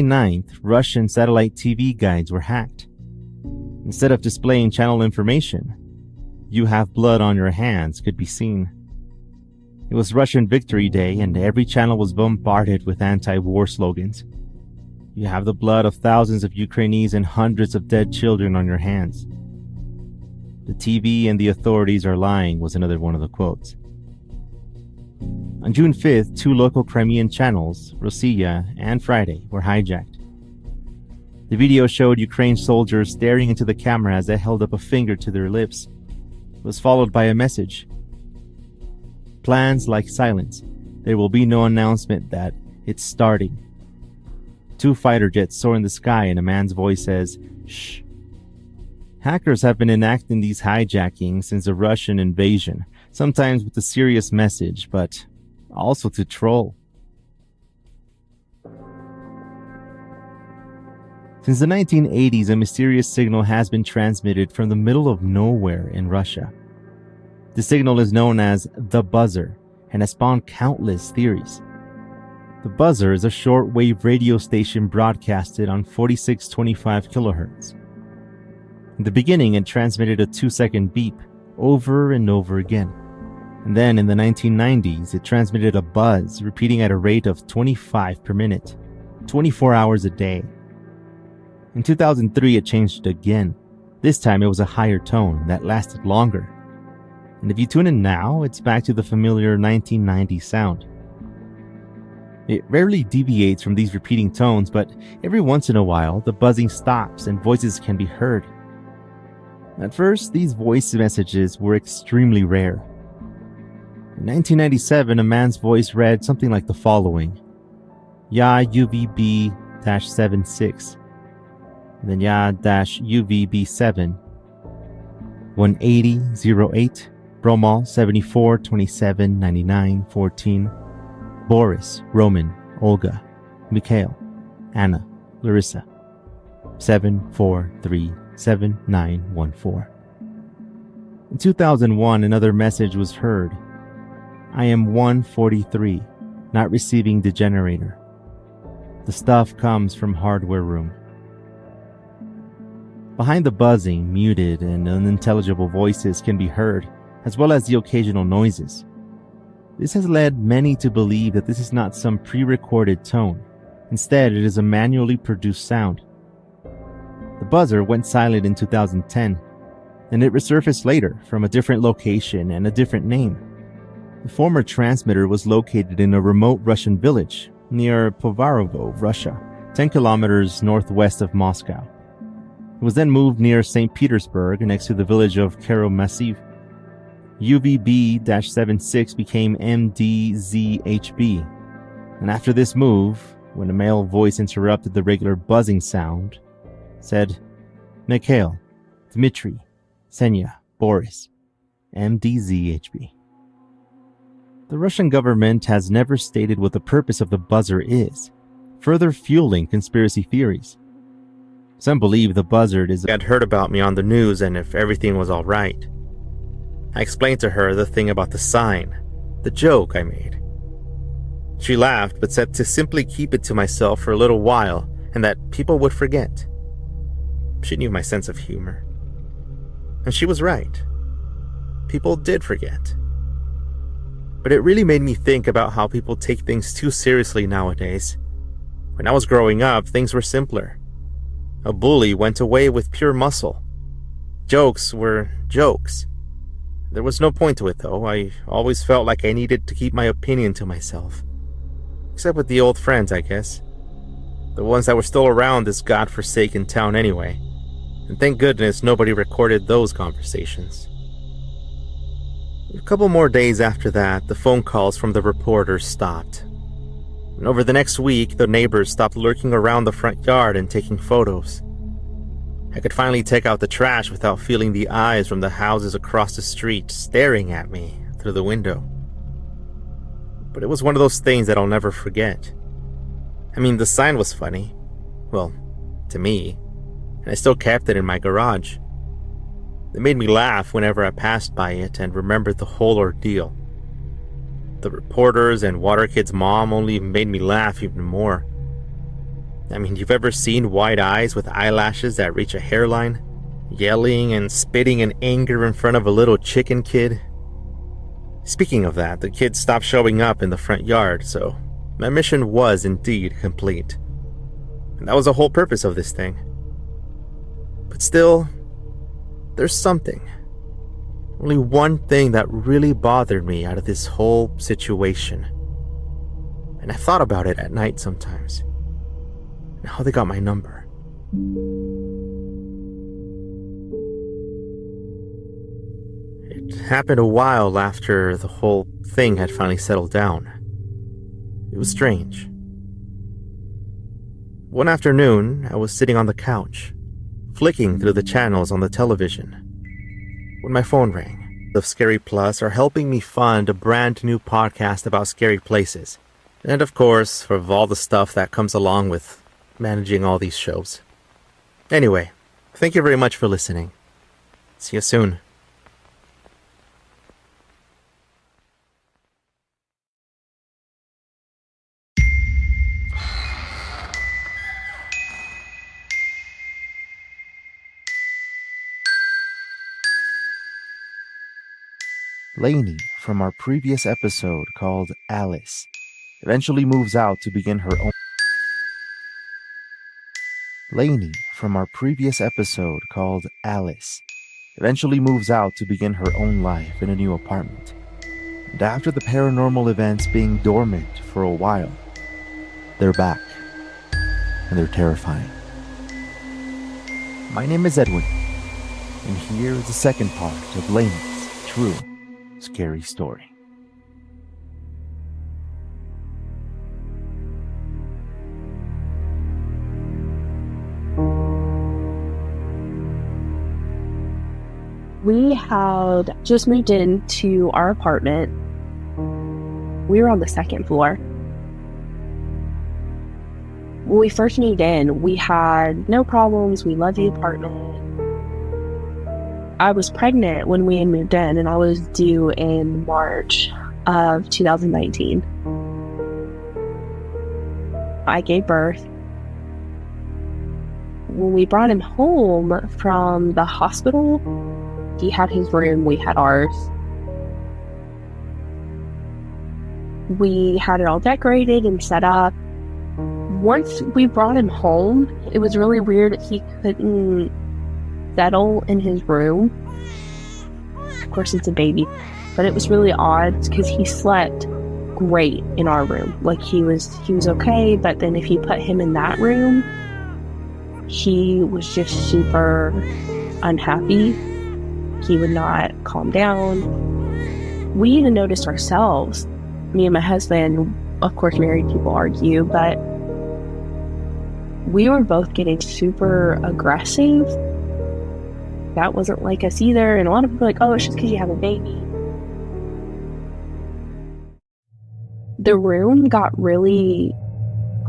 9th, Russian satellite TV guides were hacked. Instead of displaying channel information, "You have blood on your hands" could be seen. It was Russian Victory Day, and every channel was bombarded with anti-war slogans. "You have the blood of thousands of Ukrainians and hundreds of dead children on your hands." "The TV and the authorities are lying" was another one of the quotes. On June 5th, two local Crimean channels, Rossiya and Friday, were hijacked. The video showed Ukraine soldiers staring into the camera as they held up a finger to their lips. It was followed by a message: "Plans like silence. There will be no announcement that it's starting." Two fighter jets soar in the sky and a man's voice says, "Shh." Hackers have been enacting these hijackings since the Russian invasion, sometimes with a serious message, but also to troll. Since the 1980s, a mysterious signal has been transmitted from the middle of nowhere in Russia. The signal is known as the buzzer and has spawned countless theories. The buzzer is a shortwave radio station broadcasted on 4625 kilohertz. In the beginning, it transmitted a 2-second beep over and over again. And then in the 1990s, it transmitted a buzz repeating at a rate of 25 per minute, 24 hours a day. In 2003, it changed again. This time it was a higher tone that lasted longer. And if you tune in now, it's back to the familiar 1990s sound. It rarely deviates from these repeating tones, but every once in a while, the buzzing stops and voices can be heard. At first, these voice messages were extremely rare. In 1997, a man's voice read something like the following: "Ya UVB-76, and then Ya-UVB7, 18008, Bromall 74 27 99 14, Boris, Roman, Olga, Mikhail, Anna, Larissa, 7437914. In 2001, another message was heard: "I am 143, not receiving the generator. The stuff comes from hardware room." Behind the buzzing, muted and unintelligible voices can be heard, as well as the occasional noises. This has led many to believe that this is not some pre-recorded tone. Instead, it is a manually produced sound. The buzzer went silent in 2010, and it resurfaced later from a different location and a different name. The former transmitter was located in a remote Russian village near Povarovo, Russia, 10 kilometers northwest of Moscow. It was then moved near St. Petersburg next to the village of Karo-Massiv. UVB-76 became MDZHB, and after this move, when a male voice interrupted the regular buzzing sound, said, "Mikhail, Dmitry, Senya, Boris, MDZHB." The Russian government has never stated what the purpose of the buzzer is, further fueling conspiracy theories. Some believe the buzzard had heard about me on the news and if everything was all right. I explained to her the thing about the sign, the joke I made. She laughed but said to simply keep it to myself for a little while and that people would forget. She knew my sense of humor. And she was right. People did forget. But it really made me think about how people take things too seriously nowadays. When I was growing up, things were simpler. A bully went away with pure muscle. Jokes were jokes. There was no point to it, though. I always felt like I needed to keep my opinion to myself. Except with the old friends, I guess. The ones that were still around this godforsaken town anyway. And thank goodness nobody recorded those conversations. A couple more days after that, the phone calls from the reporters stopped. And over the next week, the neighbors stopped lurking around the front yard and taking photos. I could finally take out the trash without feeling the eyes from the houses across the street staring at me through the window. But it was one of those things that I'll never forget. I mean, the sign was funny. Well, to me. And I still kept it in my garage. It made me laugh whenever I passed by it and remembered the whole ordeal. The reporters and Water Kid's mom only made me laugh even more. I mean, you've ever seen wide eyes with eyelashes that reach a hairline? Yelling and spitting in anger in front of a little chicken kid? Speaking of that, the kid stopped showing up in the front yard, so my mission was indeed complete. And that was the whole purpose of this thing. But still, there's something. Only one thing that really bothered me out of this whole situation. And I thought about it at night sometimes. And how they got my number. It happened a while after the whole thing had finally settled down. It was strange. One afternoon, I was sitting on the couch, flicking through the channels on the television, when my phone rang. The Scary Plus are helping me fund a brand new podcast about scary places. And of course, for all the stuff that comes along with managing all these shows. Anyway, thank you very much for listening. See you soon. Lainey, from our previous episode called Alice, eventually moves out to begin her own. Lainey, from our previous episode called Alice, eventually moves out to begin her own life in a new apartment. And after the paranormal events being dormant for a while, they're back. And they're terrifying. My name is Edwin, and here is the second part of Lainey's true scary story. We had just moved into our apartment. We were on the second floor. When we first moved in, we had no problems. We loved the apartment. I was pregnant when we had moved in, and I was due in March of 2019. I gave birth. When we brought him home from the hospital, he had his room, we had ours. We had it all decorated and set up. Once we brought him home, it was really weird that he couldn't settle in his room. Of course, it's a baby, but it was really odd because he slept great in our room. Like he was okay, but then if you put him in that room, he was just super unhappy. He would not calm down. We even noticed ourselves. Me and my husband, of course, married people argue, but we were both getting super aggressive. That wasn't like us either. And a lot of people are like, oh, it's just because you have a baby. The room got really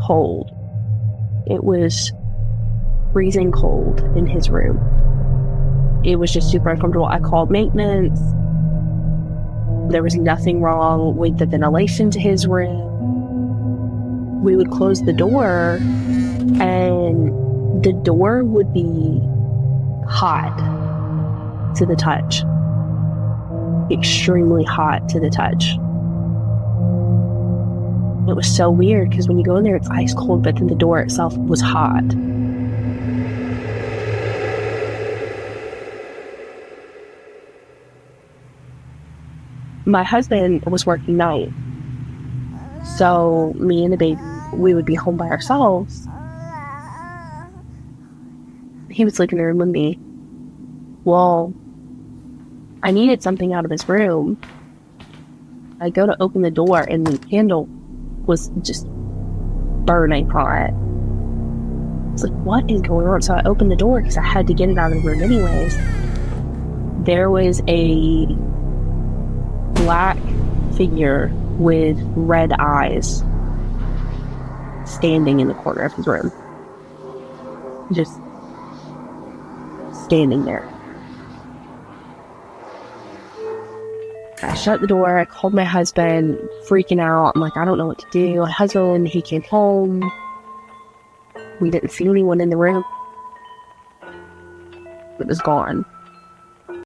cold. It was freezing cold in his room. It was just super uncomfortable. I called maintenance. There was nothing wrong with the ventilation to his room. We would close the door, and the door would be hot to the touch. Extremely hot to the touch. It was so weird because when you go in there, it's ice cold, but then the door itself was hot. My husband was working night, so me and the baby, we would be home by ourselves. He was sleeping in the room with me. Well, I needed something out of his room. I go to open the door, and the candle was just burning hot. It's like, what is going on? So I opened the door because I had to get it out of the room anyways. There was a black figure with red eyes standing in the corner of his room. Just standing there. I shut the door. I called my husband, freaking out. I'm like, I don't know what to do. My husband, he came home. We didn't see anyone in the room. It was gone.